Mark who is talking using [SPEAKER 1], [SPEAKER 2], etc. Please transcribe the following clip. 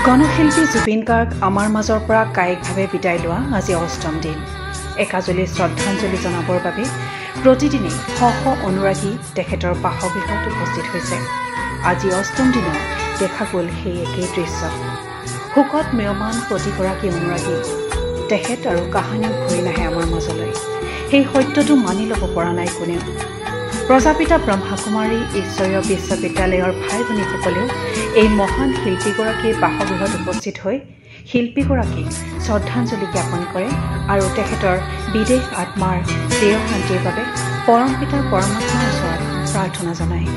[SPEAKER 1] গণশিল্পী জুবিন গাৰ্গ আমাৰ মাজৰ পৰা কায়িকভাৱে বিদায় লোৱা আজি অষ্টম দিন। একাজলি শ্ৰদ্ধাঞ্জলি জনাবৰ বাবে প্ৰতিদিনে শ শ অনুৰাগী তেখেতৰ বাসগৃহত উপস্থিত হৈছে। আজি অষ্টম দিনত দেখা গ'ল সেই একেই দৃশ্য। শোকত মেয়মান প্ৰতিগৰাকী অনুৰাগী। তেখেত আৰু কাহানিও ঘূৰি নাহে আমাৰ মাজলৈ। সেই সত্যটো মানি ল'ব পৰা নাই কোনেও। প্ৰজাপিতা ব্ৰহ্মাকুমাৰী ঈশ্বৰীয় বিশ্ববিদ্যালয়ৰ ভাই ভনীসকলেও এই মহান শিল্পীগৰাকীৰ বাসগৃহত উপস্থিত হৈ শিল্পীগৰাকীক শ্ৰদ্ধাঞ্জলি জ্ঞাপন কৰে আৰু তেখেতৰ বিদেশ আত্মাৰ চিৰ শান্তিৰ বাবে পৰম পিতা পৰমাত্মাৰ ওচৰত প্ৰাৰ্থনা জনায়।